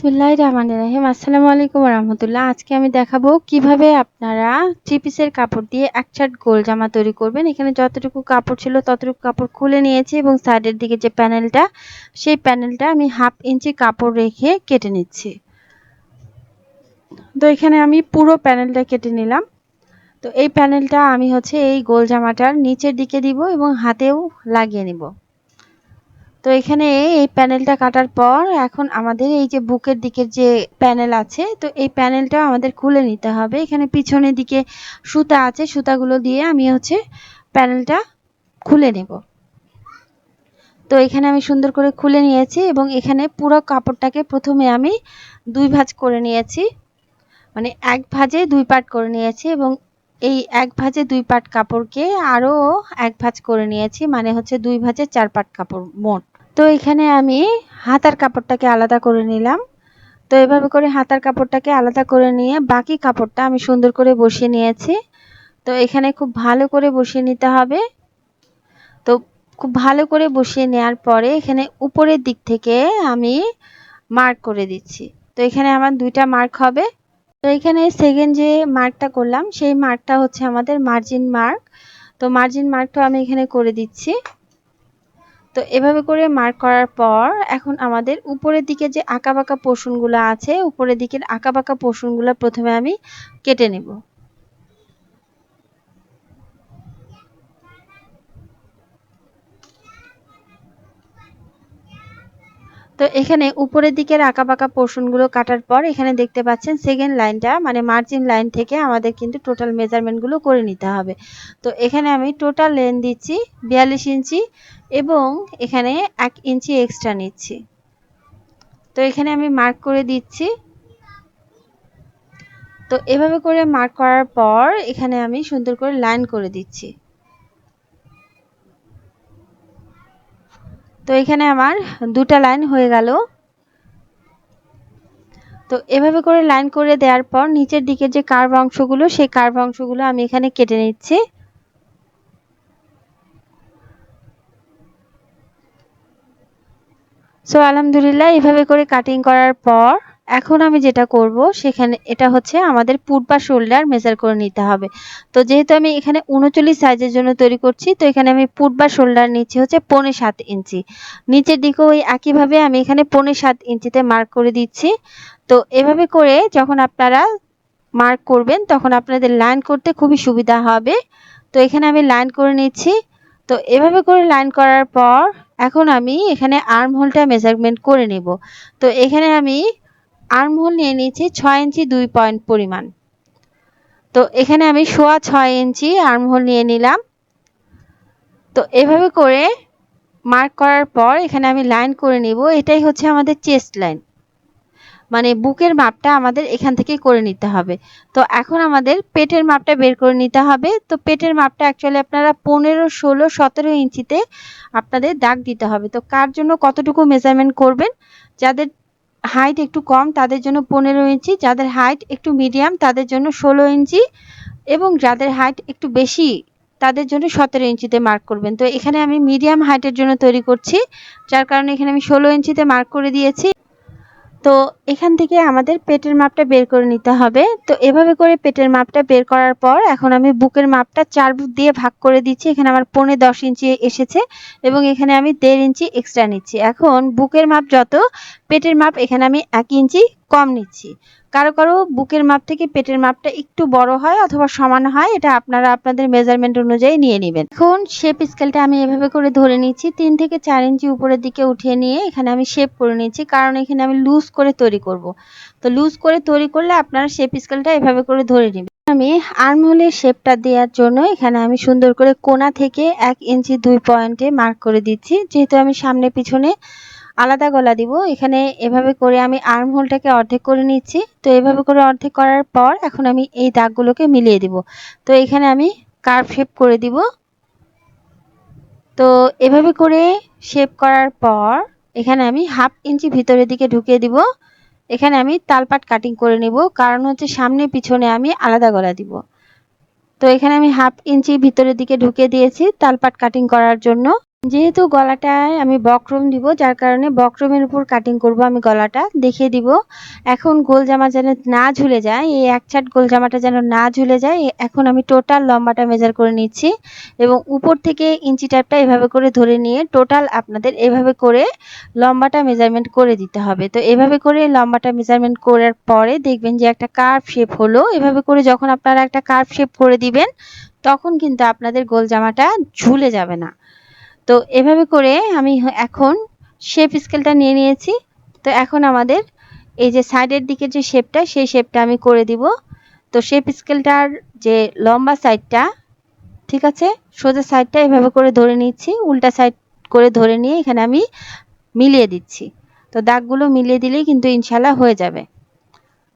বিসমিল্লাহির রহমানির রহিম। আসসালামু আলাইকুম রাহমাতুল্লাহ। আজকে আমি দেখাবো কিভাবে আপনারা থ্রি পিসের কাপড় দিয়ে এক ছাট গোল জামা তৈরি করবেন। এখানে যতটুকু কাপড় ছিল ততটুকু কাপড় খুলে নিয়েছি এবং সাইডের দিকে যে প্যানেলটা, সেই প্যানেলটা আমি 1/2 ইঞ্চি কাপড় রেখে কেটে নিচ্ছি। তো এখানে আমি পুরো প্যানেলটা কেটে নিলাম। তো এই প্যানেলটা আমি এই গোল জামাটার নিচের দিকে দিব এবং হাতেও লাগিয়ে নিব। তো এখানে এই প্যানেলটা কাটার পর এখন আমাদের এই যে বুকের দিকের যে প্যানেল আছে, তো এই প্যানেলটা আমাদের খুলে নিতে হবে। এখানে পিছনের দিকে সুতা আছে, সুতাগুলো দিয়ে আমি প্যানেলটা খুলে নেব। তো এখানে আমি সুন্দর করে খুলে নিয়েছি এবং এখানে পুরো কাপড়টাকে প্রথমে আমি 2 ভাঁজ করে নিয়েছি, মানে 1 ভাঁজে 2 পার্ট করে নিয়েছি এবং এই 1 ভাঁজে 2 পার্ট কাপড়কে আরও 1 ভাঁজ করে নিয়েছি, মানে 2 ভাঁজে 4 পার্ট কাপড় মোট। তো এখানে আমি হাতার কাপড়টাকে আলাদা করে নিলাম। তো এভাবে করে হাতার কাপড়টাকে আলাদা করে নিয়ে বাকি কাপড়টা আমি সুন্দর করে বসিয়ে নিয়েছি। তো এখানে খুব ভালো করে বসিয়ে নিতে হবে। তো খুব ভালো করে বসিয়ে নেওয়ার পরে এখানে উপরের দিক থেকে আমি মার্ক করে দিচ্ছি। তো এখানে আমার 2টা মার্ক হবে। তো এখানে সেকেন্ড যে মার্কটা করলাম সেই মার্কটা আমাদের মার্জিন মার্ক। তো মার্জিন মার্কটা আমি এখানে করে দিচ্ছি। তো এভাবে করে মার্ক করার পর এখন আমাদের উপরের দিকে যে আঁকাবাঁকা পোর্শনগুলো আছে, উপরের দিকের আঁকাবাঁকা পোর্শনগুলো প্রথমে আমি কেটে নেব। তো এখানে উপরের দিকের আঁকাবাঁকা পোর্শনগুলো কাটার পর এখানে দেখতে পাচ্ছেন সেকেন্ড লাইনটা, মানে মার্জিন লাইন থেকে আমাদের কিন্তু টোটাল মেজারমেন্টগুলো করে নিতে হবে। তো এখানে আমি টোটাল লেন্থ দিচ্ছি 42 ইঞ্চি এবং এখানে 1 ইঞ্চি এক্সট্রা নিচ্ছি। তো এখানে আমি মার্ক করে দিচ্ছি। তো এভাবে করে মার্ক করার পর এখানে আমি সুন্দর করে লাইন করে দিচ্ছি। তো এখানে আমার 2টা লাইন হয়ে গেল। তো এভাবে করে লাইন করে দেওয়ার পর নিচের দিকে যে কার্ভ অংশগুলো, সেই কার্ভ অংশগুলো আমি এখানে কেটে নিচ্ছি। সো আলহামদুলিল্লাহ এভাবে করে কাটিং করার পর এখন আমি যেটা করব সেখানে এটা আমাদের পুট বা শোল্ডার মেজার করে নিতে হবে। তো যেহেতু আমি এখানে 39 সাইজের জন্য তৈরি করছি, তো এখানে আমি পুট বা শোল্ডার নিচ্ছি 7.5 ইঞ্চি। নিচের দিকেও ওই একইভাবে আমি এখানে 7.5 ইঞ্চিতে মার্ক করে দিচ্ছি। তো এভাবে করে যখন আপনারা মার্ক করবেন তখন আপনাদের লাইন করতে খুবই সুবিধা হবে। তো এখানে আমি লাইন করে নিচ্ছি। তো এভাবে করে লাইন করার পর এখন আমি এখানে আর্ম হোলটা মেজারমেন্ট করে নেব। তো এখানে আমি আর্ম হোল নিয়ে নিয়েছি 6 ইঞ্চি 2 পয়েন্ট পরিমাণ। তো এখানে আমি 6.25 ইঞ্চি আর্ম হোল নিয়ে নিলাম। তো এভাবে করে মার্ক করার পর এখানে আমি লাইন করে নিব। এটাই আমাদের চেস্ট লাইন, মানে বুকের মাপটা আমাদের এখান থেকে করে নিতে হবে। তো এখন আমাদের পেটের মাপটা বের করে নিতে হবে। তো পেটের মাপটা অ্যাকচুয়ালি আপনারা 15, 16, 17 ইঞ্চিতে আপনাদের দাগ দিতে হবে। তো কার জন্য কতটুকু মেজারমেন্ট করবেন, যাদের হাইট একটু কম তাদের জন্য 15 ইঞ্চি, যাদের হাইট একটু মিডিয়াম তাদের জন্য 16 ইঞ্চি এবং যাদের হাইট একটু বেশি তাদের জন্য 17 ইঞ্চিতে মার্ক করবেন। তো এখানে আমি মিডিয়াম হাইটের জন্য তৈরি করছি, যার কারণে এখানে আমি 16 ইঞ্চিতে মার্ক করে দিয়েছি। তো এখান থেকে আমাদের পেটের মাপটা বের করে নিতে হবে। তো এভাবে করে পেটের মাপটা বের করার পর এখন আমি বুকের মাপটা 4 দিয়ে ভাগ করে দিচ্ছি। এখানে আমার 10 ইঞ্চি এসেছে এবং এখানে আমি 1.5 ইঞ্চি এক্সট্রা নিচ্ছি। এখন বুকের মাপ যত, পেটের মাপ এখানে আমি 1 ইঞ্চি কম নিচ্ছি। কারো কারো বুকের মাপ থেকে পেটের মাপটা একটু বড় হয় অথবা সমান হয়, এটা আপনারা আপনাদের মেজারমেন্ট অনুযায়ী নিয়ে নেবেন। এখন শেপ স্কেলটা আমি এভাবে করে ধরে নিচ্ছি, 3 থেকে 4 ইঞ্চি উপরের দিকে উঠিয়ে নিয়ে এখানে আমি শেপ করে নিচ্ছি, কারণ এখানে আমি লুজ করে তৈরি করব। তো লুজ করে তৈরি করলে আপনারা শেপ স্কেলটা এভাবে করে ধরে নেবেন। আমি আর্ম হোলের শেপটা দেওয়ার জন্য এখানে আমি সুন্দর করে কোণা থেকে 1 ইঞ্চি 2 পয়েন্টে মার্ক করে দিচ্ছি। যেহেতু আমি সামনে পিছনে আলাদা গলা দিব, এখানে এভাবে করে আমি আর্ম হোলটাকে অর্ধেক করে নিচ্ছি। তো এভাবে করে অর্ধেক করার পর এখন আমি এই দাগগুলোকে মিলিয়ে দিব। তো এখানে আমি কার্ভ শেপ করে দিব। তো এভাবে করে শেপ করার পর এখানে আমি 1/2 ইঞ্চি ভিতরের দিকে ঢুকিয়ে দিব। এখানে আমি তালপাট কাটিং করে নেব, কারণ সামনে পিছনে আমি আলাদা গলা দিব। তো এখানে আমি 1/2 ইঞ্চি ভিতরের দিকে ঢুকিয়ে দিয়েছি তালপাট কাটিং করার জন্য। যেহেতু গলাটায় আমি বক্রম দিব, যার কারণে বক্রমের উপর কাটিং করব আমি গলাটা দেখিয়ে দিব। এখন গোল জামা যেন না ঝুলে যায়, এই এক ছাট গোল জামাটা যেন না ঝুলে যায়, এখন আমি টোটাল লম্বাটা মেজার করে নিচ্ছি এবং উপর থেকে ইঞ্চি টাইপটা এভাবে করে ধরে নিয়ে টোটাল আপনাদের এভাবে করে লম্বাটা মেজারমেন্ট করে দিতে হবে। তো এভাবে করে লম্বাটা মেজারমেন্ট করার পরে দেখবেন যে একটা কার্ভ শেপ হলো। এভাবে করে যখন আপনারা একটা কার্ভ শেপ করে দিবেন তখন কিন্তু আপনাদের গোল জামাটা ঝুলে যাবে না। তো এভাবে করে আমি এখন শেপ স্কেলটা নিয়ে নিয়েছি। তো এখন আমাদের এই যে সাইডের দিকে যে শেপটা, সেই শেপটা আমি করে দিব। তো শেপ স্কেলটার যে লম্বা সাইডটা, ঠিক আছে, সোজা সাইডটা এভাবে করে ধরে নিচ্ছি, উল্টা সাইড করে ধরে নিয়ে এখানে আমি মিলিয়ে দিচ্ছি। তো দাগগুলো মিলিয়ে দিলেই কিন্তু ইনশাল্লাহ হয়ে যাবে।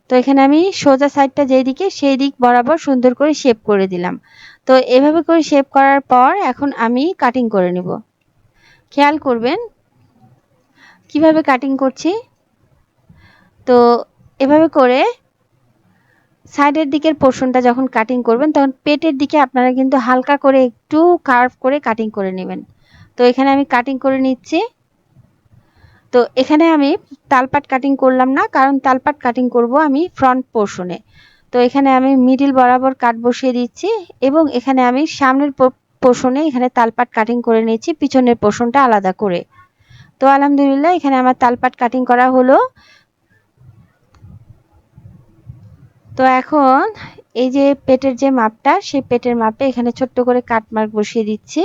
তো এখানে আমি সোজা সাইডটা যেই দিকে সেই দিক বরাবর সুন্দর করে শেপ করে দিলাম। তো এভাবে করে শেপ করার পর এখন আমি কাটিং করে নিব। খেয়াল করবেন কিভাবে কাটিং করছি। তো এভাবে করে সাইডের দিকের পোর্শনটা যখন কাটিং করবেন তখন পেটের দিকে আপনারা কিন্তু হালকা করে একটু কার্ভ করে কাটিং করে নেবেন। তো এখানে আমি কাটিং করে নিচ্ছি। তো এখানে আমি তালপাট কাটিং করলাম না, কারণ তালপাট কাটিং করব আমি ফ্রন্ট পোর্শনে। তো এখানে আমি মিডিল বরাবর কাট বসিয়ে দিচ্ছি এবং এখানে আমি সামনের পোর্শনে এখানে তালপাট কাটিং করে নিচ্ছি, পিছনের পোর্শনটা আলাদা করে। তো আলহামদুলিল্লাহ এখানে আমার তালপাট কাটিং করা হলো। তো এখন এই যে পেটের যে মাপটা, সেই পেটের মাপে এখানে ছোট্ট করে কাট মার্ক বসিয়ে দিচ্ছি।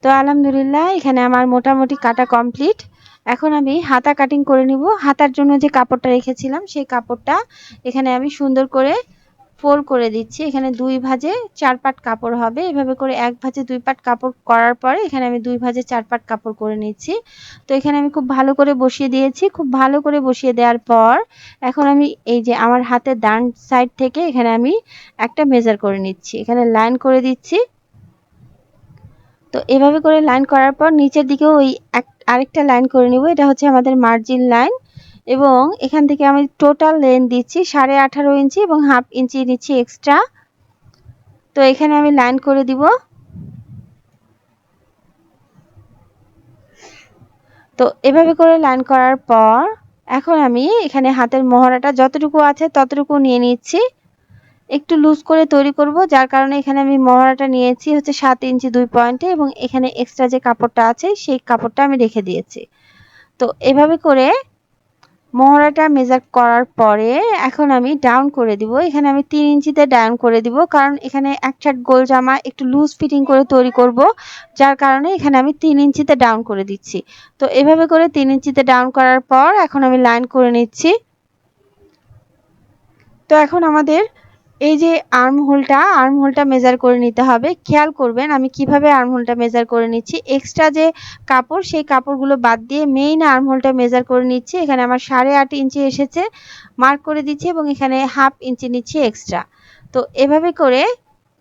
তো আলহামদুলিল্লাহ এখানে আমার মোটামুটি কাটা কমপ্লিট। এখন আমি হাতা কাটিং করে নিব। হাতার জন্য যে কাপড়টা রেখেছিলাম সেই কাপড়টা এখানে আমি সুন্দর করে ফোল্ড করে দিচ্ছি। এখানে 2 ভাঁজে 4 পাট কাপড় হবে। এভাবে করে 1 ভাঁজে 2 পাট কাপড় করার পরে এখানে আমি 2 ভাঁজে 4 পাট কাপড় করে নিচ্ছি। তো এখানে আমি খুব ভালো করে বসিয়ে দিয়েছি। খুব ভালো করে বসিয়ে দেওয়ার পর এখন আমি এই যে আমার হাতের ডান সাইড থেকে এখানে আমি একটা মেজার করে নিচ্ছি। এখানে লাইন করে দিচ্ছি। তো এভাবে করে লাইন করার পর নিচের দিকেও ওই আরেকটা লাইন করে নিব। এটা হচ্ছে আমাদের মার্জিন লাইন এবং এখান থেকে আমি টোটাল লেন্থ দিচ্ছি 18.5 ইঞ্চি এবং হাফ ইঞ্চি নিচ্ছি এক্সট্রা। তো এখানে আমি লাইন করে দিব। তো এভাবে করে লাইন করার পর এখন আমি এখানে হাতের মহড়াটা যতটুকু আছে ততটুকু নিয়ে নিচ্ছি। একটু লুজ করে তৈরি করব, যার কারণে এখানে আমি মহড়াটা নিয়েছি হচ্ছে 7 ইঞ্চি 2 পয়েন্টে এবং এখানে এক্সট্রা যে কাপড়টা আছে সেই কাপড়টা আমি রেখে দিয়েছি। তো এভাবে করে মহড়াটা মেজার করার পরে এখন আমি ডাউন করে দিব। এখানে আমি 3 ইঞ্চিতে ডাউন করে দিব, কারণ এখানে এক ছাট গোল জামা একটু লুজ ফিটিং করে তৈরি করব, যার কারণে এখানে আমি 3 ইঞ্চিতে ডাউন করে দিচ্ছি। তো এভাবে করে 3 ইঞ্চিতে ডাউন করার পর এখন আমি লাইন করে নিচ্ছি। তো এখন আমাদের এই যে আর্মহোলটা মেজার করে নিতে হবে। খেয়াল করবেন আমি কিভাবে আর্মহোলটা মেজার করে নিচ্ছি। এক্সট্রা যে কাপড় সেই কাপড়গুলো বাদ দিয়ে মেইন আর্মহোলটা মেজার করে নিচ্ছি। এখানে আমার 8.5 ইঞ্চি এসেছে, মার্ক করে দিচ্ছি এবং এখানে হাফ ইঞ্চি নিচ্ছি এক্সট্রা। তো এভাবে করে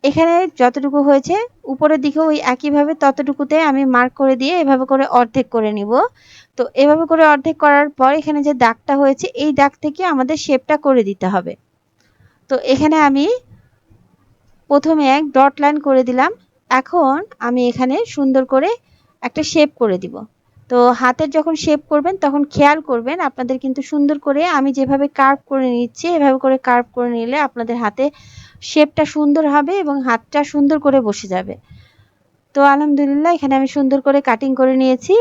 এখানে যতটুকু হয়েছে উপরের দিকে ওই একইভাবে ততটুকুতে আমি মার্ক করে দিয়ে এভাবে করে অর্ধেক করে নিব। তো এভাবে করে অর্ধেক করার পর এখানে যে দাগটা হয়েছে এই দাগ থেকে আমাদের শেপটা করে দিতে হবে। তো এখানে আমি প্রথমে এক ডট লাইন করে দিলাম। এখন আমি এখানে সুন্দর করে একটা শেপ করে দিব। তো হাতের যখন শেপ করবেন তখন খেয়াল করবেন আপনাদের কিন্তু সুন্দর করে আমি যেভাবে কার্ভ করে নিচ্ছি এভাবে করে কার্ভ করে নিলে আপনাদের হাতে শেপটা সুন্দর হবে এবং হাতটা সুন্দর করে বসে যাবে। তো আলহামদুলিল্লাহ এখানে আমি সুন্দর করে কাটিং করে নিয়েছি।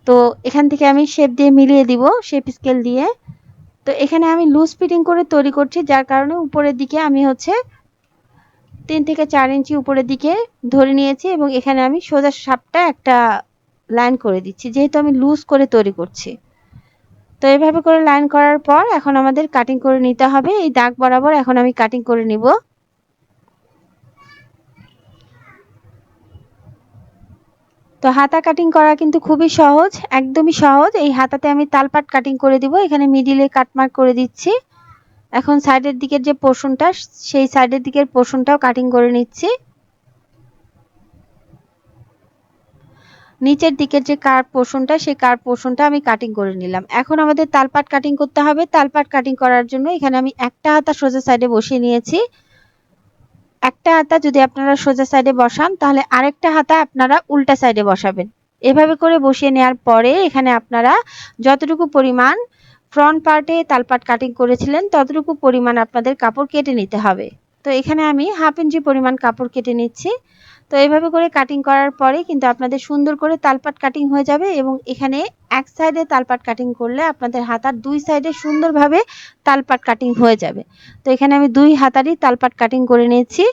তো এখান থেকে আমি শেপ দিয়ে মিলিয়ে দিব, শেপ স্কেল দিয়ে। তো এখানে আমি লুজ ফিটিং করে তৈরি করছি, যার কারণে উপরের দিকে আমি হচ্ছে 3 থেকে 4 ইঞ্চি উপরের দিকে ধরে নিয়েছি এবং এখানে আমি সোজা সাপটা একটা লাইন করে দিচ্ছি, যেহেতু আমি লুজ করে তৈরি করছি। তো এভাবে করে লাইন করার পর এখন আমাদের কাটিং করে নিতে হবে। এই দাগ বরাবর এখন আমি কাটিং করে নিব। তো হাতা কাটিং করা কিন্তু খুবই সহজ, একদমই সহজ। এই হাতাতে আমি তালপাট কাটিং করে দিব। এখানে মিডিলে কাটমার্ক করে দিচ্ছি। এখন সাইডের দিকের যে পোর্শনটা সেই সাইডের দিকের পোর্শনটাও কাটিং করে নিচ্ছি। নিচের দিকের যে কার্ভ পোর্শনটা সেই কার্ভ পোর্শনটা আমি কাটিং করে নিলাম। এখন আমাদের তালপাট কাটিং করতে হবে। তালপাট কাটিং করার জন্য এখানে আমি একটা হাতা সোজা সাইডে বসিয়ে নিয়েছি। একটা হাতা যদি আপনারা সোজা সাইডে বসান তাহলে আরেকটা হাতা আপনারা উল্টা সাইডে বসাবেন। এভাবে করে বসিয়ে নেওয়ার পরে এখানে আপনারা যতটুকু পরিমাণ ফ্রন্ট পার্টে তালপাট কাটিং করেছিলেন ততটুকু পরিমাণ আপনাদের কাপড় কেটে নিতে হবে। তো এখানে আমি 1/2 ইঞ্চি পরিমাণ কাপড় কেটে নিচ্ছি। তো এভাবে করে কাটিং করার পরে কিন্তু আপনাদের সুন্দর করে তালপাট কাটিং হয়ে যাবে এবং এখানে এক সাইডে তালপাট কাটিং করলে আপনাদের হাতার দুই সাইডে সুন্দরভাবে তালপাট কাটিং হয়ে যাবে। তো এখানে আমি দুই হাতারই তালপাট কাটিং করে নিয়েছি।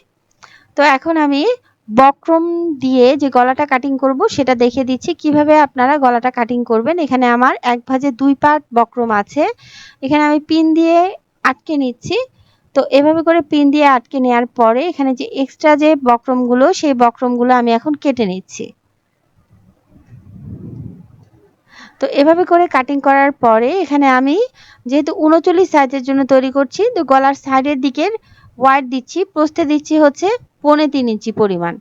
তো এখন আমি বক্রম দিয়ে যে গলাটা কাটিং করব সেটা দেখিয়ে দিচ্ছি কিভাবে আপনারা গলাটা কাটিং করবেন। এখানে আমার এক ভাঁজে 2 পার্ট বক্রম আছে। এখানে আমি পিন দিয়ে আটকে নিচ্ছি। তো এভাবে করে পিন দিয়ে আটকে নেওয়ার পরে এখানে যে এক্সট্রা যে বক্রমগুলো সেই বক্রমগুলো আমি এখন কেটে নিচ্ছি। তো এভাবে করে কাটিং করার পরে এখানে আমি যেহেতু 39 সাইজের জন্য তৈরি করছি তো গলার সাইডের দিকের ওয়াইড দিচ্ছি, প্রস্থে দিচ্ছি হচ্ছে 3.25 ইঞ্চি পরিমাণ।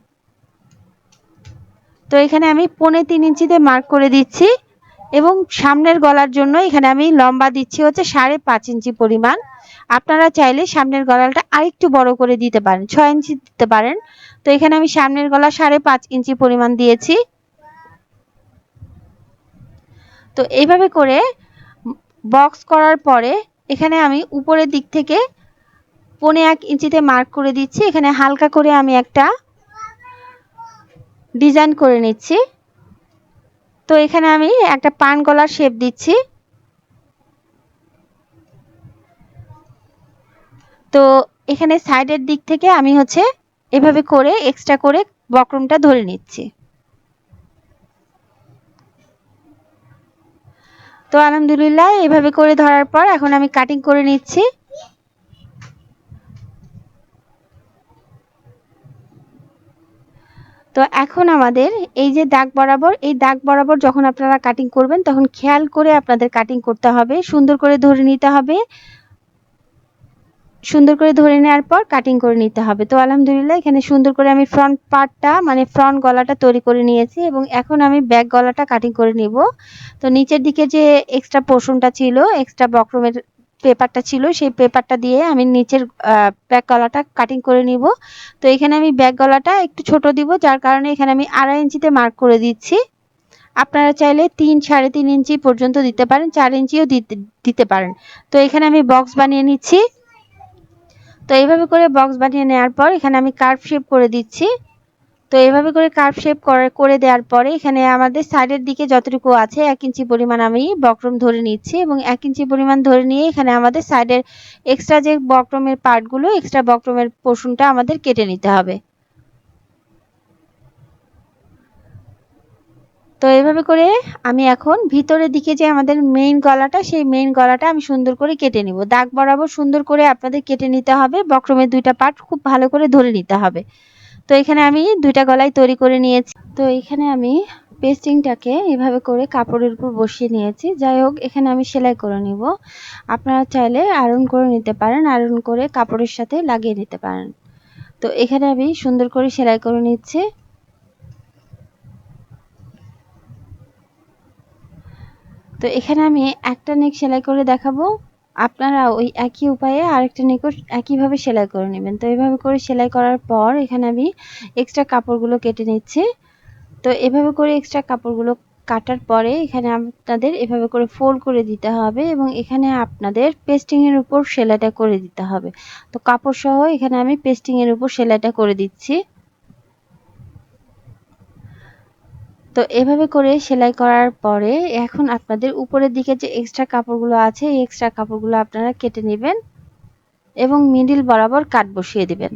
তো এখানে আমি 3.25 ইঞ্চিতে মার্ক করে দিচ্ছি এবং সামনের গলার জন্য এখানে আমি লম্বা দিচ্ছি হচ্ছে 5.5 ইঞ্চি পরিমাণ। আপনারা চাইলে সামনের গলাটা আরেকটু বড় করে দিতে পারেন, 6 ইঞ্চি দিতে পারেন। তো এখানে আমি সামনের গলা 5.5 ইঞ্চি পরিমাণ দিয়েছি। তো এইভাবে করে বক্স করার পরে এখানে আমি উপরের দিক থেকে 1.5 ইঞ্চিতে মার্ক করে দিচ্ছি। এখানে হালকা করে আমি একটা ডিজাইন করে নিচ্ছি। তো এখানে আমি একটা পান গলার শেপ দিচ্ছি। তো এখানে সাইডের দিক থেকে আমি হচ্ছে এভাবে করে এক্সট্রা করে বক্রমটা ধরে নিচ্ছি। তো আলহামদুলিল্লাহ এভাবে করে ধরার পর এখন আমি কাটিং করে নিচ্ছি। তো এখন আমাদের এই যে দাগ বরাবর, এই দাগ বরাবর যখন আপনারা কাটিং করবেন তখন খেয়াল করে আপনাদের কাটিং করতে হবে, সুন্দর করে ধরে নিতে হবে। সুন্দর করে ধরে নেওয়ার পর কাটিং করে নিতে হবে। তো আলহামদুলিল্লাহ এখানে সুন্দর করে আমি ফ্রন্ট পার্টটা মানে ফ্রন্ট গলাটা তৈরি করে নিয়েছি এবং এখন আমি ব্যাক গলাটা কাটিং করে নিব। তো নিচের দিকে যে এক্সট্রা পোর্শনটা ছিল, এক্সট্রা বক্রমের পেপারটা ছিল, সেই পেপারটা দিয়ে আমি নিচের ব্যাক গলাটা কাটিং করে নিব। তো এখানে আমি ব্যাক গলাটা একটু ছোট দিব, যার কারণে এখানে আমি 2.5 ইঞ্চিতে মার্ক করে দিচ্ছি। আপনারা চাইলে 3-3.5 ইঞ্চি পর্যন্ত দিতে পারেন, 4 ইঞ্চিও দিতে পারেন। তো এখানে আমি বক্স বানিয়ে নিচ্ছি। তো এইভাবে করে বক্স বানিয়ে নেওয়ার পর এখানে আমি কার্ভ শেপ করে দিচ্ছি। তো এইভাবে করে কার্ভ শেপ করে দেওয়ার পরে এখানে আমাদের সাইডের দিকে যতটুকু আছে 1 ইঞ্চি পরিমাণ আমি বক্রম ধরে নিচ্ছি এবং 1 ইঞ্চি পরিমাণ ধরে নিয়ে এখানে আমাদের সাইডের এক্সট্রা যে বক্রমের পার্টগুলো, এক্সট্রা বক্রমের পোর্শনটা আমাদের কেটে নিতে হবে। তো এইভাবে করে আমি এখন ভিতরের দিকে যে আমাদের মেইন গলাটা, সেই মেইন গলাটা আমি সুন্দর করে কেটে নিব। দাগ বরাবর সুন্দর করে আপনাদের কেটে নিতে হবে, বক্রমের দুইটা পার্ট খুব ভালো করে ধরে নিতে হবে। তো এখানে আমি দুইটা গলাই তৈরি করে নিয়েছি। তো এখানে আমি পেস্টিংটাকে এভাবে করে কাপড়ের উপর বসিয়ে নিয়েছি। যাই হোক এখানে আমি সেলাই করে নিব। আপনারা চাইলে আয়রন করে নিতে পারেন, আয়রন করে কাপড়ের সাথে লাগিয়ে নিতে পারেন। তো এখানে আমি সুন্দর করে সেলাই করে নিচ্ছি। তো এখানে আমি একটা নেক সেলাই করে দেখাবো, আপনারা ওই একই উপায়ে আরেকটা নেকও একইভাবে সেলাই করে নেবেন। তো এইভাবে করে সেলাই করার পর এখানে আমি এক্সট্রা কাপড়গুলো কেটে নিচ্ছি। তো এভাবে করে এক্সট্রা কাপড়গুলো কাটার পরে এখানে আপনাদের এভাবে করে ফোল্ড করে দিতে হবে এবং এখানে আপনাদের পেস্টিংয়ের উপর সেলাইটা করে দিতে হবে। তো কাপড় সহ এখানে আমি পেস্টিংয়ের উপর সেলাইটা করে দিচ্ছি। তো এভাবে করে সেলাই করার পরে এখন আপনাদের উপরের দিকে যে এক্সট্রা কাপড়গুলো আছে এই এক্সট্রা কাপড়গুলো আপনারা কেটে নেবেন এবং মিডল বরাবর কাট বসিয়ে দিবেন।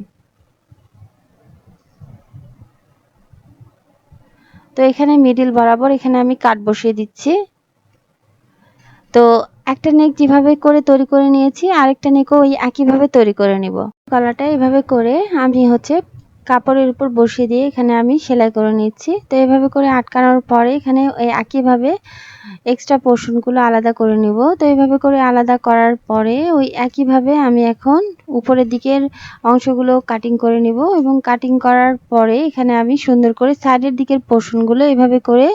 তো এখানে মিডল বরাবর এখানে আমি কাট বসিয়ে দিচ্ছি। তো একটা নেক যেভাবে করে তৈরি করে নিয়েছি আরেকটা নেকও ওই একইভাবে তৈরি করে নিব। গলাটা এইভাবে করে আমি হচ্ছে কাপড়ের উপর বসিয়ে দিয়ে এখানে আমি সেলাই করে নিচ্ছি। তো এভাবে করে আটকানোর পরে এখানে ওই একইভাবে এক্সট্রা পোর্শনগুলো আলাদা করে নিব। তো এইভাবে করে আলাদা করার পরে ওই একইভাবে আমি এখন উপরের দিকের অংশগুলো কাটিং করে নিব এবং কাটিং করার পরে এখানে আমি সুন্দর করে সাইডের দিকের পোর্শনগুলো এভাবে করে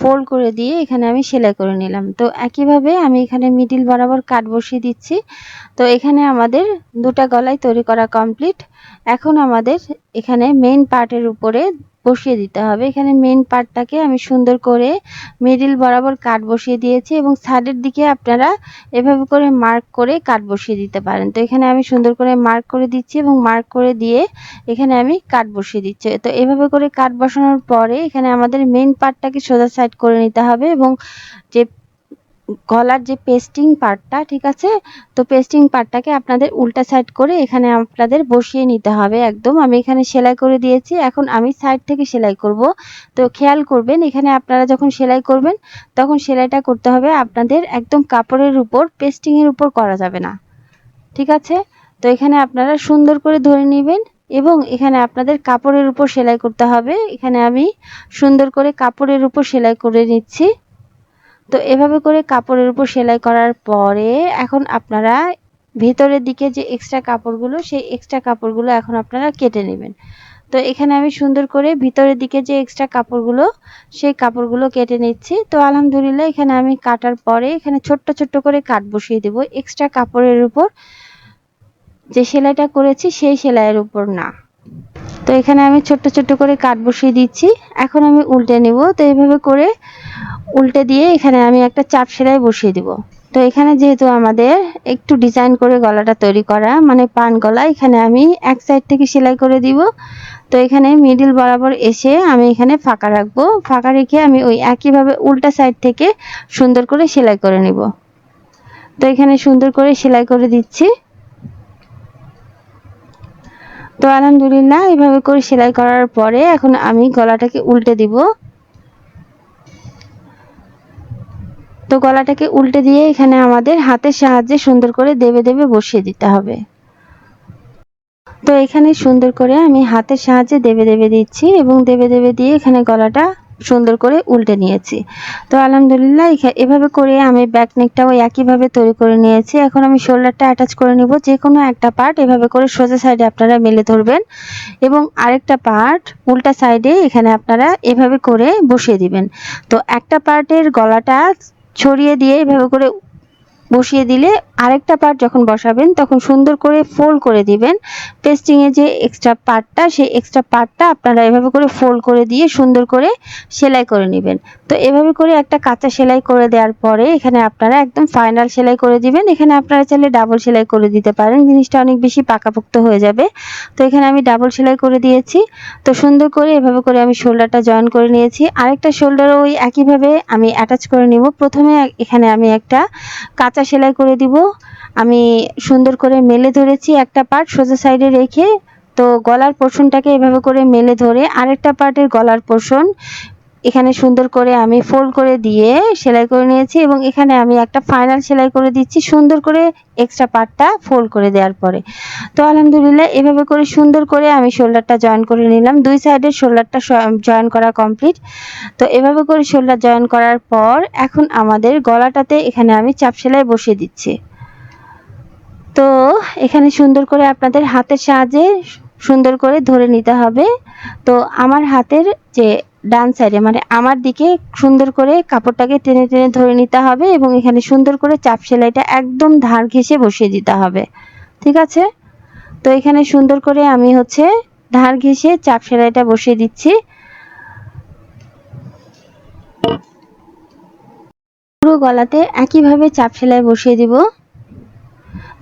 ফোল্ড করে দিয়ে এখানে আমি সেলাই করে নিলাম। তো একইভাবে আমি এখানে মিডিল বরাবর কাট বসিয়ে দিচ্ছি। তো এখানে আমাদের দুটা গলাই তৈরি করা কমপ্লিট। এখন আমাদের এখানে মেইন পার্টের উপরে বসিয়ে দিতে হবে। এখানে মেইন পার্টটাকে আমি সুন্দর করে মিডিল বরাবর কাট বসিয়ে দিয়েছি এবং সাইডের দিকে আপনারা এভাবে করে মার্ক করে কাট বসিয়ে দিতে পারেন। তো এখানে আমি সুন্দর করে মার্ক করে দিচ্ছি এবং মার্ক করে দিয়ে এখানে আমি কাট বসিয়ে দিচ্ছি। তো এভাবে করে কাট বসানোর পরে এখানে আমাদের মেইন পার্টটাকে সোজা সাইড করে নিতে হবে এবং যে গলার যে পেস্টিং পার্টটা, ঠিক আছে, তো পেস্টিং পার্টটাকে আপনাদের উল্টা সাইড করে এখানে আপনাদের বসিয়ে নিতে হবে একদম। আমি এখানে সেলাই করে দিয়েছি, এখন আমি সাইড থেকে সেলাই করব। তো খেয়াল করবেন এখানে আপনারা যখন সেলাই করবেন তখন সেলাইটা করতে হবে আপনাদের একদম কাপড়ের উপর, পেস্টিংয়ের উপর করা যাবে না, ঠিক আছে। তো এখানে আপনারা সুন্দর করে ধরে নেবেন এবং এখানে আপনাদের কাপড়ের উপর সেলাই করতে হবে। এখানে আমি সুন্দর করে কাপড়ের উপর সেলাই করে নিচ্ছি। তো এভাবে করে কাপড়ের উপর সেলাই করার পরে এখন আপনারা ভিতরের দিকে যে এক্সট্রা কাপড়গুলো, সেই এক্সট্রা কাপড়গুলো এখন আপনারা কেটে নেবেন। তো এখানে আমি সুন্দর করে ভিতরের দিকে যে এক্সট্রা কাপড়গুলো, সেই কাপড়গুলো কেটে নিচ্ছি। তো আলহামদুলিল্লাহ এখানে আমি কাটার পরে এখানে ছোট্ট ছোট্ট করে কাট বসিয়ে দেব এক্সট্রা কাপড়ের উপর, যে সেলাইটা করেছি সেই সেলাইয়ের উপর না। তো এখানে আমি ছোট্ট ছোট্ট করে কাট বসিয়ে দিচ্ছি। এখন আমি উল্টে নেব। তো এইভাবে করে উল্টে দিয়ে এখানে আমি একটা চাপ সেলাই বসিয়ে দিব। তো এখানে যেহেতু আমাদের একটু ডিজাইন করে গলাটা তৈরি করা, মানে পান গলা, এখানে আমি এক সাইড থেকে সেলাই করে দিব। তো এখানে মিডিল বরাবর এসে আমি এখানে ফাঁকা রাখবো, ফাঁকা রেখে আমি ওই একইভাবে উল্টা সাইড থেকে সুন্দর করে সেলাই করে নিব। তো এখানে সুন্দর করে সেলাই করে দিচ্ছি। তো আলহামদুলিল্লাহ এইভাবে করে সেলাই করার পরে এখন আমি গলাটাকে উল্টে দিব। তো গলাটাকে উল্টে দিয়ে এখানে আমাদের হাতের সাহায্যে সুন্দর করে দেবে দেবে বসিয়ে দিতে হবে। তো এখানে সুন্দর করে আমি হাতের সাহায্যে দেবে দেবে দিচ্ছি এবং দেবে দেবে দিয়ে এখানে গলাটা সুন্দর করে উল্টে নিয়েছি। তো আলহামদুলিল্লাহ এভাবে করে আমি ব্যাক নেকটাও একইভাবে তৈরি করে নিয়েছি। এখন আমি শোল্ডারটা অ্যাটাচ করে নিব। যে কোনো একটা পার্ট এভাবে করে সোজা সাইডে আপনারা মেলে ধরবেন এবং আরেকটা পার্ট উল্টা সাইডে এখানে আপনারা এভাবে করে বসিয়ে দিবেন। তো একটা পার্টের গলাটা ছড়িয়ে দিয়ে এভাবে করে বসিয়ে দিলে আরেকটা পার্ট যখন বসাবেন তখন সুন্দর করে ফোল্ড করে দিবেন। পেস্টিং এ যে এক্সট্রা পার্টটা, সেই এক্সট্রা পার্টটা আপনারা এভাবে করে ফোল্ড করে দিয়ে সুন্দর করে সেলাই করে নেবেন। তো এভাবে করে একটা কাঁচা সেলাই করে দেওয়ার পরে এখানে আপনারা একদম ফাইনাল সেলাই করে দিবেন। এখানে আপনারা চাইলে ডাবল সেলাই করে দিতে পারেন, জিনিসটা অনেক বেশি পাকাপোক্ত হয়ে যাবে। তো এখানে আমি ডাবল সেলাই করে দিয়েছি। তো সুন্দর করে এভাবে করে আমি শোল্ডারটা জয়েন করে নিয়েছি। আরেকটা শোল্ডারও ওই একইভাবে আমি অ্যাটাচ করে নিব। প্রথমে এখানে আমি একটা কাঁচা সেলাই করে দিব। আমি সুন্দর করে মেলে ধরেছি একটা পার্ট সোজা সাইডে রেখে। তো গলার পোর্শনটাকে এভাবে করে মেলে ধরে আরেকটা পার্টের গলার পোর্শন এখানে সুন্দর করে আমি ফোল্ড করে দিয়ে সেলাই করে নিয়েছি এবং এখানে আমি একটা ফাইনাল সেলাই করে দিচ্ছি সুন্দর করে এক্সট্রা পার্টটা ফোল্ড করে দেওয়ার পরে। তো আলহামদুলিল্লাহ এভাবে করে সুন্দর করে আমি শোল্ডারটা জয়েন করে নিলাম। দুই সাইডের শোল্ডারটা জয়েন করা কমপ্লিট। তো এভাবে করে শোল্ডার জয়েন করার পর এখন আমাদের গলাটাতে এখানে আমি চাপ সেলাই বসিয়ে দিচ্ছি। তো এখানে সুন্দর করে আপনাদের হাতের সাহায্যে সুন্দর করে ধরে নিতে হবে। তো আমার হাতের যে ডান সাইডে, মানে আমার দিকে সুন্দর করে কাপড়টাকে টেনে টেনে ধরে নিতে হবে এবং এখানে সুন্দর করে চাপ সেলাইটা একদম ধার ঘেঁষে বসিয়ে দিতে হবে, ঠিক আছে। তো এখানে সুন্দর করে আমি ধার ঘেঁষে চাপ সেলাইটা বসিয়ে দিচ্ছি। পুরো গলাতে একইভাবে চাপ সেলাই বসিয়ে দিব।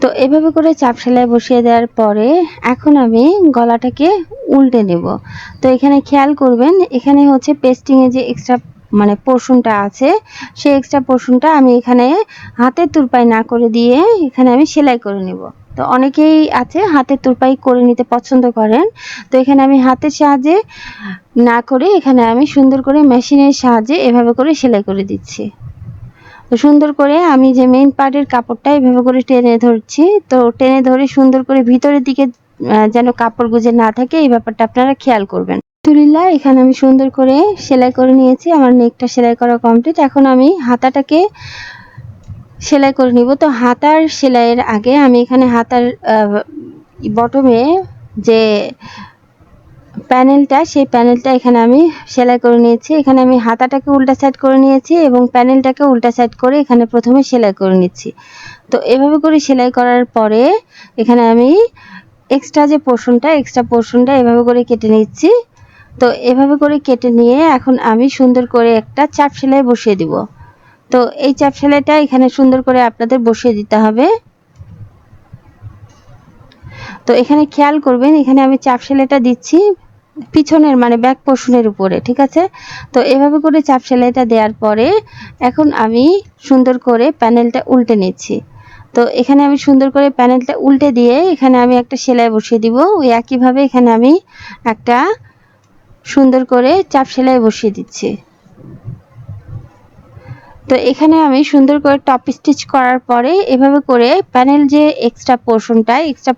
তো এভাবে করে চাপ সেলাই বসিয়ে দেওয়ার পরে এখন আমি গলাটাকে উল্টে নেব। তো এখানে খেয়াল করবেন এখানে পেস্টিং এ যে এক্সট্রা মানে পোর্শনটা আছে, সেই এক্সট্রা পোর্শনটা আমি এখানে হাতের তুরপাই না করে দিয়ে এখানে আমি সেলাই করে নেব। তো অনেকেই আছে হাতের তুরপাই করে নিতে পছন্দ করেন। তো এখানে আমি হাতের সাহায্যে না করে এখানে আমি সুন্দর করে মেশিনের সাহায্যে এভাবে করে সেলাই করে দিচ্ছি। তো সুন্দর করে আমি যে মেইন পার্টের কাপড়টা এভাবে করে টেনে ধরছি। তো টেনে ধরে সুন্দর করে ভিতরের দিকে যেন কাপড় গুজে না থাকে, এই ব্যাপারটা আপনারা খেয়াল করবেন। আলহামদুলিল্লাহ এখানে আমি সুন্দর করে সেলাই করে নিয়েছি। আমার নেকটা সেলাই করা কমপ্লিট। এখন আমি হাতাটাকে সেলাই করে নিব। তো হাতার সেলাইয়ের আগে আমি এখানে হাতার বটমে যে প্যানেলটা, সেই প্যানেলটা এখানে আমি সেলাই করে নিয়েছি। এখানে আমি হাতাটাকে উল্টা সাইড করে নিয়েছি এবং প্যানেলটাকে উল্টা সাইড করে এখানে প্রথমে সেলাই করে নিচ্ছি। তো এভাবে করে সেলাই করার পরে এখানে আমি এক্সট্রা পোর্শনটা এভাবে করে কেটে নিচ্ছি। তো এভাবে করে কেটে নিয়ে এখন আমি সুন্দর করে একটা চাপ সেলাই বসিয়ে দিব। তো এই চাপ সেলাইটা এখানে সুন্দর করে আপনাদের বসিয়ে দিতে হবে। তো এখানে খেয়াল করবেন, এখানে আমি চাপ সেলাইটা দিচ্ছি পিছনের মানে ব্যাক পোর্শনের উপরে, ঠিক আছে। তো এভাবে করে চাপ সেলাইটা দেওয়ার পরে এখন আমি সুন্দর করে প্যানেলটা উল্টে নিচ্ছি। তো এখানে আমি সুন্দর করে প্যানেলটা উল্টে দিয়ে এখানে আমি একটা সেলাই বসিয়ে দিব। ওই একইভাবে এখানে আমি একটা সুন্দর করে চাপ সেলাই বসিয়ে দিচ্ছি। তো এখানে আমি সুন্দর করে টপ স্টিচ করার পরে এভাবে করে প্যানেল যে এক্সট্রা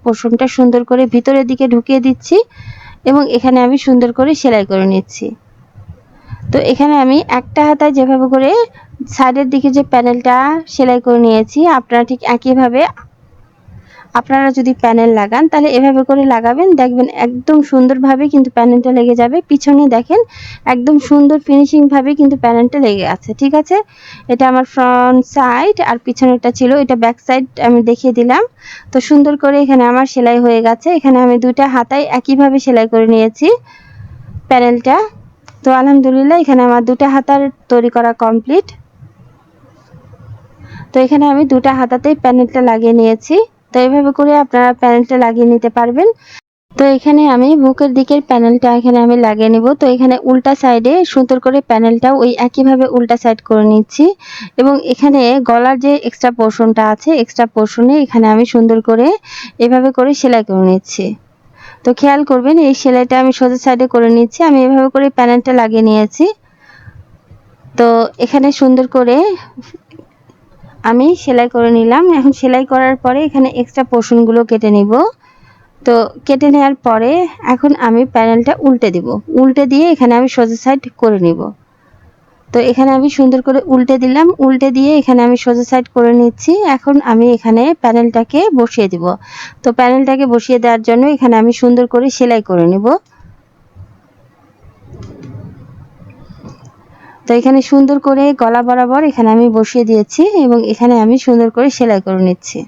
পোর্শনটা সুন্দর করে ভিতরের দিকে ঢুকিয়ে দিচ্ছি এবং এখানে আমি সুন্দর করে সেলাই করে নিচ্ছি। তো এখানে আমি একটা হাতায় যেভাবে করে সাইডের দিকে যে প্যানেলটা সেলাই করে নিয়েছি, আপনারা ঠিক একইভাবে আপনারা যদি প্যানেল লাগান তাহলে এভাবে করে লাগাবেন, দেখবেন একদম সুন্দরভাবে কিন্তু প্যানেলটা লেগে যাবে। পিছনে দেখেন একদম সুন্দর ফিনিশিং ভাবে কিন্তু প্যানেলটা লেগে আছে, ঠিক আছে। এটা আমার ফ্রন্ট সাইড আর পিছনেরটা ছিল, এটা ব্যাক সাইড আমি দেখিয়ে দিলাম। তো সুন্দর করে এখানে আমার সেলাই হয়ে গেছে। এখানে আমি দুইটা হাতায় একইভাবে সেলাই করে নিয়েছি প্যানেলটা। তো আলহামদুলিল্লাহ এখানে আমার দুটা হাতার তৈরি করা কমপ্লিট। তো এখানে আমি দুটা হাতাতেই প্যানেলটা লাগিয়ে নিয়েছি। তো এইভাবে করে আপনারা প্যানেলটা লাগিয়ে নিতে পারবেন। তো এখানে আমি বুকের দিকের প্যানেলটা এখানে আমি লাগিয়ে নিব। তো এখানে উল্টা সাইডে সুন্দর করে প্যানেলটা ওই একইভাবে উল্টা সাইড করে নিচ্ছি এবং এখানে গলার যে এক্সট্রা পোর্শনটা আছে, এক্সট্রা পোর্শনে এখানে আমি সুন্দর করে এভাবে করে সেলাই করে নিচ্ছি। তো খেয়াল করবেন এই সেলাইটা আমি সোজা সাইডে করে নিচ্ছি। আমি এভাবে করে প্যানেলটা লাগিয়ে নিয়েছি। তো এখানে সুন্দর করে আমি সেলাই করে নিলাম। এখন সেলাই করার পরে এখানে এক্সট্রা পোর্শনগুলো কেটে নিব। তো কেটে নেওয়ার পরে এখন আমি প্যানেলটা উল্টে দিব। উল্টে দিয়ে এখানে আমি সোজা সাইড করে নিব। তো এখানে আমি সুন্দর করে উল্টে দিলাম। উল্টে দিয়ে এখানে আমি সোজা সাইড করে নিচ্ছি। এখন আমি এখানে প্যানেলটাকে বসিয়ে দিব। তো প্যানেলটাকে বসিয়ে দেওয়ার জন্য এখানে আমি সুন্দর করে সেলাই করে নিব। তো এখানে সুন্দর করে গলা বরাবর এখানে আমি বসিয়ে দিয়েছি এবং এখানে আমি সুন্দর করে সেলাই করে নিচ্ছি।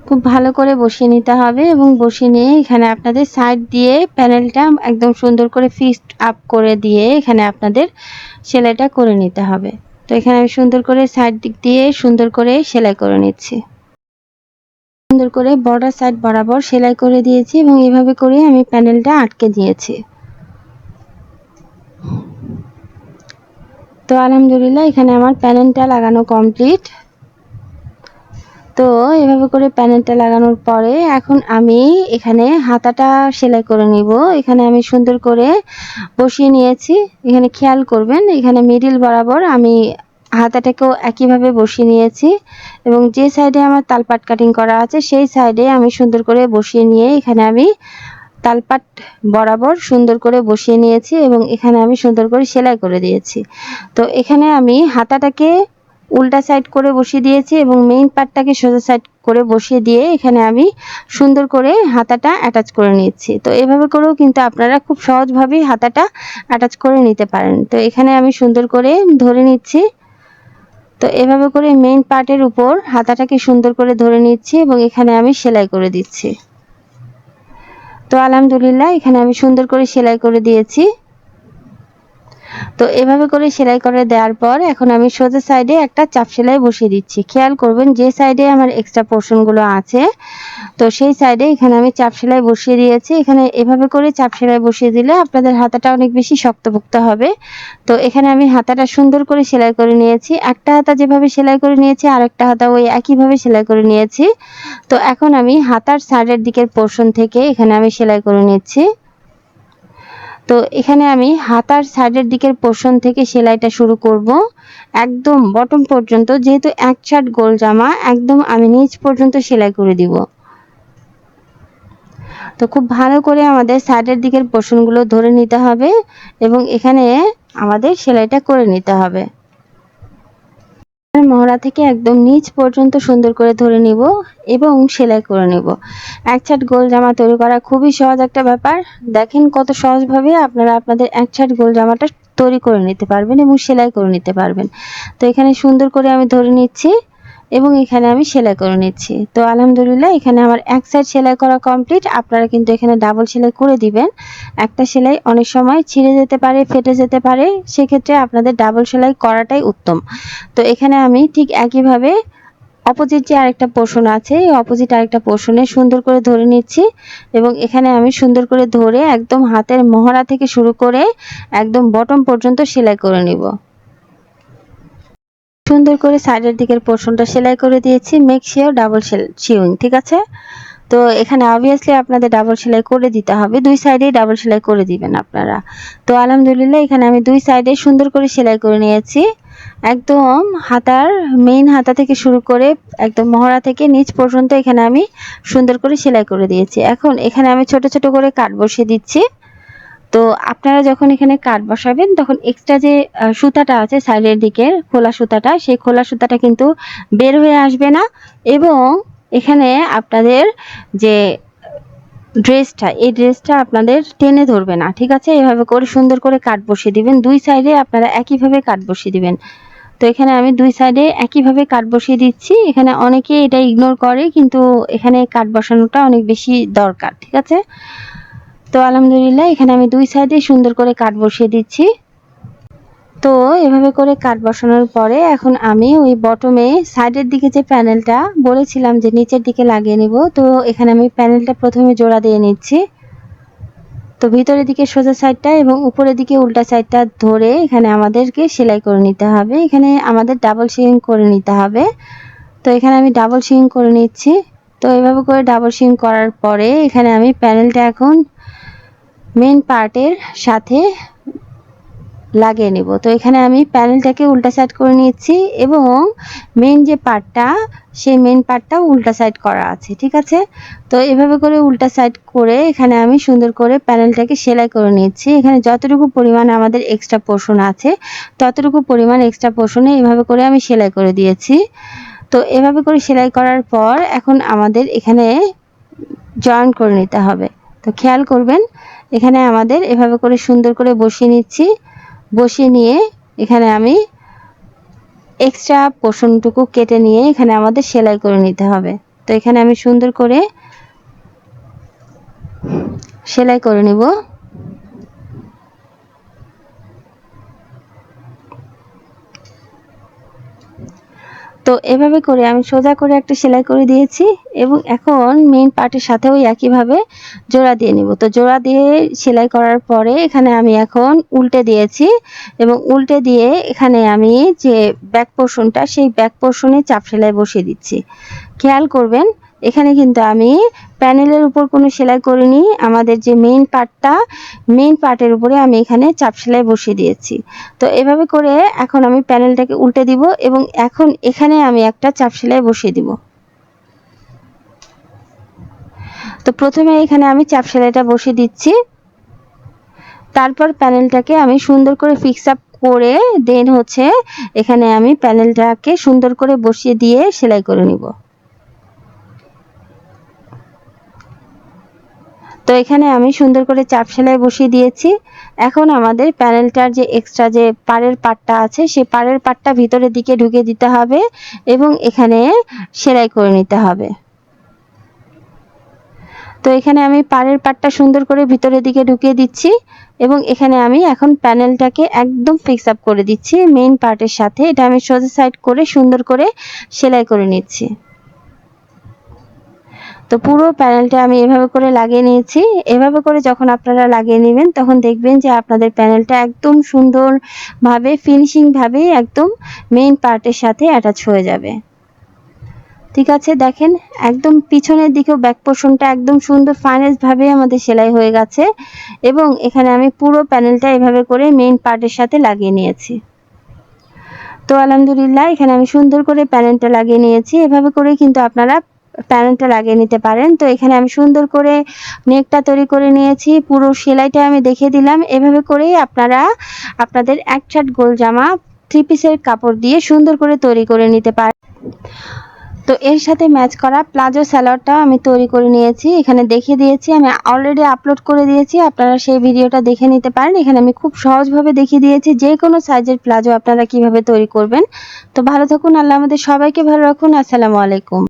খুব ভালো করে বসিয়ে নিতে হবে এবং বসিয়ে নিয়ে এখানে আপনাদের সাইড দিয়ে প্যানেলটা একদম সুন্দর করে ফিক্সড আপ করে দিয়ে এখানে আপনাদের সেলাইটা করে নিতে হবে। তো এখানে আমি সুন্দর করে সাইড দিক দিয়ে সুন্দর করে সেলাই করে নিচ্ছি। সুন্দর করে বর্ডার সাইড বরাবর সেলাই করে দিয়েছি এবং এভাবে করে আমি প্যানেলটা আটকে দিয়েছি। তো আলহামদুলিল্লাহ এখানে আমার প্যানেলটা লাগানো কমপ্লিট। তো এভাবে করে প্যানেলটা লাগানোর পরে এখন আমি এখানে হাতাটা সেলাই করে নিব। এখানে আমি সুন্দর করে বসিয়ে নিয়েছি। এখানে খেয়াল করবেন এখানে মিডিল বরাবর আমি হাতাটাকেও একইভাবে বসিয়ে নিয়েছি এবং যে সাইডে আমার তালপাট কাটিং করা আছে সেই সাইডে আমি সুন্দর করে বসিয়ে নিয়ে এখানে আমি তালপাট বরাবর সুন্দর করে বসিয়ে নিয়েছি এবং এখানে আমি সুন্দর করে সেলাই করে দিয়েছি। তো এখানে আমি হাতাটাকে উল্টা সাইড করে বসিয়ে দিয়েছি এবং মেইন পার্টটাকে সোজা সাইড করে বসিয়ে দিয়ে এখানে আমি সুন্দর করে হাতাটা অ্যাটাচ করে নিচ্ছি। তো এভাবে করেও কিন্তু আপনারা খুব সহজভাবেই হাতাটা অ্যাটাচ করে নিতে পারেন। তো এখানে আমি সুন্দর করে ধরে নিচ্ছি। তো এভাবে করে মেইন পার্টের উপর হাতাটাকে সুন্দর করে ধরে নিচ্ছি এবং এখানে আমি সেলাই করে দিচ্ছি। তো আলহামদুলিল্লাহ এখানে আমি সুন্দর করে সেলাই করে দিয়েছি। তো এভাবে করে সেলাই করে দেওয়ার পর এখন আমি সোজা সাইডে একটা চাপ সেলাই বসিয়ে দিচ্ছি। খেয়াল করবেন যে সাইডে আমার এক্সট্রা পোর্শনগুলো আছে তো সেই সাইডে এখানে আমি চাপ সেলাই বসিয়ে দিয়েছি। এখানে এভাবে করে চাপ সেলাই বসিয়ে দিলে আপনাদের হাতাটা অনেক বেশি শক্তপোক্ত হবে। তো এখানে আমি হাতাটা সুন্দর করে সেলাই করে নিয়েছি। একটা হাতা যেভাবে সেলাই করে নিয়েছি আরেকটা হাতা ওই একইভাবে সেলাই করে নিয়েছি। তো এখন আমি হাতার সাইডের দিকের পোর্শন থেকে এখানে আমি সেলাই করে নিচ্ছি। তো এখানে আমি হাতার সাইডের দিকের পোর্শন থেকে সেলাইটা শুরু করব একদম বটম পর্যন্ত, যেহেতু এক শার্ট গোল জামা একদম আমি নিচ পর্যন্ত সেলাই করে দিব। তো খুব ভালো করে আমাদের সাইডের দিকের পোর্শনগুলো ধরে নিতে হবে এবং এখানে আমাদের সেলাইটা করে নিতে হবে। মহড়া থেকে একদম নিচ পর্যন্ত সুন্দর করে ধরে নিব এবং সেলাই করে নিব। এক ছাট গোল জামা তৈরি করা খুবই সহজ একটা ব্যাপার। দেখেন কত সহজভাবে আপনারা আপনাদের এক ছাট গোল জামাটা তৈরি করে নিতে পারবেন এবং সেলাই করে নিতে পারবেন। তো এখানে সুন্দর করে আমি ধরে নিচ্ছি এবং এখানে আমি সেলাই করে নিচ্ছি। তো আলহামদুলিল্লাহ এখানে আমার এক সাইড সেলাই করা কমপ্লিট। আপনারা কিন্তু এখানে ডাবল সেলাই করে দিবেন। একটা সেলাই অনেক সময় ছিঁড়ে যেতে পারে, ফেটে যেতে পারে, সেক্ষেত্রে আপনাদের ডাবল সেলাই করাটাই উত্তম। তো এখানে আমি ঠিক একইভাবে অপোজিট যে আরেকটা পোর্শন আছে, এই অপোজিট আরেকটা পোর্শনে সুন্দর করে ধরে নিচ্ছি এবং এখানে আমি সুন্দর করে ধরে একদম হাতের মহড়া থেকে শুরু করে একদম বটম পর্যন্ত সেলাই করে নিব। সুন্দর করে সাইডের দিকের পোর্শনটা সেলাই করে দিয়েছি। মেক শিওর ডাবল সিউইং, ঠিক আছে? তো এখানে অবভিয়াসলি আপনাদের ডাবল সেলাই করে দিতে হবে, দুই সাইডেই ডাবল সেলাই করে দিবেন আপনারা। তো আলহামদুলিল্লাহ এখানে আমি দুই সাইডে সুন্দর করে সেলাই করে নিয়েছি। একদম হাতার মেইন হাতা থেকে শুরু করে একদম মহড়া থেকে নিচ পর্যন্ত এখানে আমি সুন্দর করে সেলাই করে দিয়েছি। এখন এখানে আমি ছোট ছোট করে কাট বসিয়ে দিচ্ছি। তো আপনারা যখন এখানে কাট বসাবেন তখন এক্সট্রা যে সুতাটা আছে সাইডের দিকের খোলা সুতাটা, সেই খোলা সুতাটা কিন্তু বের হয়ে আসবে না এবং এখানে আপনাদের যে ড্রেসটা, এই ড্রেসটা আপনাদের টেনে ধরবে না, ঠিক আছে? এভাবে করে সুন্দর করে কাট বসিয়ে দিবেন। দুই সাইডে আপনারা একইভাবে কাট বসিয়ে দিবেন। তো এখানে আমি দুই সাইডে একইভাবে কাট বসিয়ে দিচ্ছি। এখানে অনেকে এটা ইগনোর করে, কিন্তু এখানে কাট বসানোটা অনেক বেশি দরকার, ঠিক আছে? তো আলহামদুলিল্লাহ এখানে আমি দুই সাইডে সুন্দর করে কাট বসিয়ে দিচ্ছি। তো এভাবে করে কাট বসানোর পরে এখন আমি ওই বটমে সাইডের দিকে যে প্যানেলটা বলেছিলাম যে নিচের দিকে লাগিয়ে নিব, তো এখানে আমি প্যানেলটা প্রথমে জোড়া দিয়ে নিচ্ছি। তো ভিতরের দিকে সোজা সাইডটা এবং উপরের দিকে উল্টা সাইডটা ধরে এখানে আমাদেরকে সেলাই করে নিতে হবে। এখানে আমাদের ডাবল সেলাইং করে নিতে হবে। তো এখানে আমি ডাবল সেলাইং করে নিচ্ছি। তো এভাবে করে ডাবল সেলাইং করার পরে এখানে আমি প্যানেলটা এখন মেইন পার্টের সাথে লাগিয়ে নিব। তো এখানে আমি প্যানেলটাকে উল্টা সাইড করে নিচ্ছি এবং মেইন যে পার্টটা, সেই মেইন পার্টটাও উল্টা সাইড করা আছে, ঠিক আছে? তো এভাবে করে উল্টা সাইড করে এখানে আমি সুন্দর করে প্যানেলটাকে সেলাই করে নিচ্ছি। এখানে যতটুকু পরিমাণ আমাদের এক্সট্রা পোর্শন আছে ততটুকু পরিমাণ এক্সট্রা পোর্শনে এভাবে করে আমি সেলাই করে দিয়েছি। তো এভাবে করে সেলাই করার পর এখন আমাদের এখানে জয়েন করে নিতে হবে। তো খেয়াল করবেন এখানে আমাদের এভাবে করে সুন্দর করে বসিয়ে নিচ্ছি। বসিয়ে নিয়ে এখানে আমি এক্সট্রা পোর্শনটুকু কেটে নিয়ে এখানে আমাদের সেলাই করে নিতে হবে। তো এখানে আমি সুন্দর করে সেলাই করে নিব। তো এভাবে করে আমি সোজা করে একটা সেলাই করে দিয়েছি এবং এখন মেইন পার্টের সাথেও একইভাবে জোড়া দিয়ে নিব। তো জোড়া দিয়ে সেলাই করার পরে এখানে আমি এখন উল্টে দিয়েছি এবং উল্টে দিয়ে এখানে আমি যে ব্যাক পোর্শনটা, সেই ব্যাক পোর্শনে চাপ সেলাই বসিয়ে দিচ্ছি। খেয়াল করবেন এখানে কিন্তু আমি প্যানেলের উপর কোনো সেলাই করিনি, আমাদের যে মেইন পার্টটা, মেইন পার্টের উপরে আমি এখানে চাপ সেলাই বসিয়ে দিয়েছি। তো এভাবে করে এখন আমি প্যানেলটাকে উল্টে দিব এবং এখন এখানে আমি একটা চাপ সেলাই বসিয়ে দিব। তো প্রথমে এখানে আমি চাপ সেলাইটা বসিয়ে দিচ্ছি, তারপর প্যানেলটাকে আমি সুন্দর করে ফিক্স আপ করে দেন হচ্ছে এখানে আমি প্যানেলটাকে সুন্দর করে বসিয়ে দিয়ে সেলাই করে নিব। তো এখানে আমি সুন্দর করে চাপ সেলাই বসিয়ে দিয়েছি। এখন আমাদের প্যানেলটার যে এক্সট্রা যে পাড়ের পাটটা আছে, সেই পাড়ের পাটটা ভিতরের দিকে ঢুকে দিতে হবে এবং এখানে সেলাই করে নিতে হবে। তো এখানে আমি পাড়ের পাটটা সুন্দর করে ভিতরের দিকে ঢুকিয়ে দিচ্ছি এবং এখানে আমি এখন প্যানেলটাকে একদম ফিক্স আপ করে দিচ্ছি মেইন পার্টের সাথে। এটা আমি সোজা সাইড করে সুন্দর করে সেলাই করে নিচ্ছি। তো পুরো প্যানেলটা আমি এভাবে করে লাগিয়ে নিয়েছি। এভাবে করে যখন আপনারা লাগিয়ে নেবেন তখন দেখবেন যে আপনাদের প্যানেলটা একদম সুন্দরভাবে ফিনিশিংভাবে একদম মেইন পার্টের সাথে অ্যাটাচ হয়ে যাবে, ঠিক আছে? দেখেন একদম পিছনের দিকেও ব্যাক পোর্শনটা একদম সুন্দর ফাইনেসভাবে আমাদের সেলাই হয়ে গেছে এবং এখানে আমি পুরো প্যানেলটা এভাবে করে মেইন পার্টের সাথে লাগিয়ে নিয়েছি। তো আলহামদুলিল্লাহ এখানে আমি সুন্দর করে প্যানেলটা লাগিয়ে নিয়েছি। এভাবে করে কিন্তু আপনারা প্যানেলটা লাগিয়ে নিতে পারেন। তো এখানে আমি সুন্দর করে নেকটা তৈরি করে নিয়েছি, পুরো সেলাইটা আমি দেখিয়ে দিলাম। এভাবে করেই আপনারা আপনাদের এক ছাট গোল জামা 3 পিসের কাপড় দিয়ে সুন্দর করে তৈরি করে নিতে পারেন। তো এর সাথে ম্যাচ করা প্লাজো সালোয়ারটাও আমি তৈরি করে নিয়েছি, এখানে দেখিয়ে দিয়েছি। আমি অলরেডি আপলোড করে দিয়েছি, আপনারা সেই ভিডিওটা দেখে নিতে পারেন। এখানে আমি খুব সহজভাবে দেখিয়ে দিয়েছি যে কোনো সাইজের প্লাজো আপনারা কিভাবে তৈরি করবেন। তো ভালো থাকুন, আল্লাহ আমাদের সবাইকে ভালো রাখুন। আসসালামু আলাইকুম।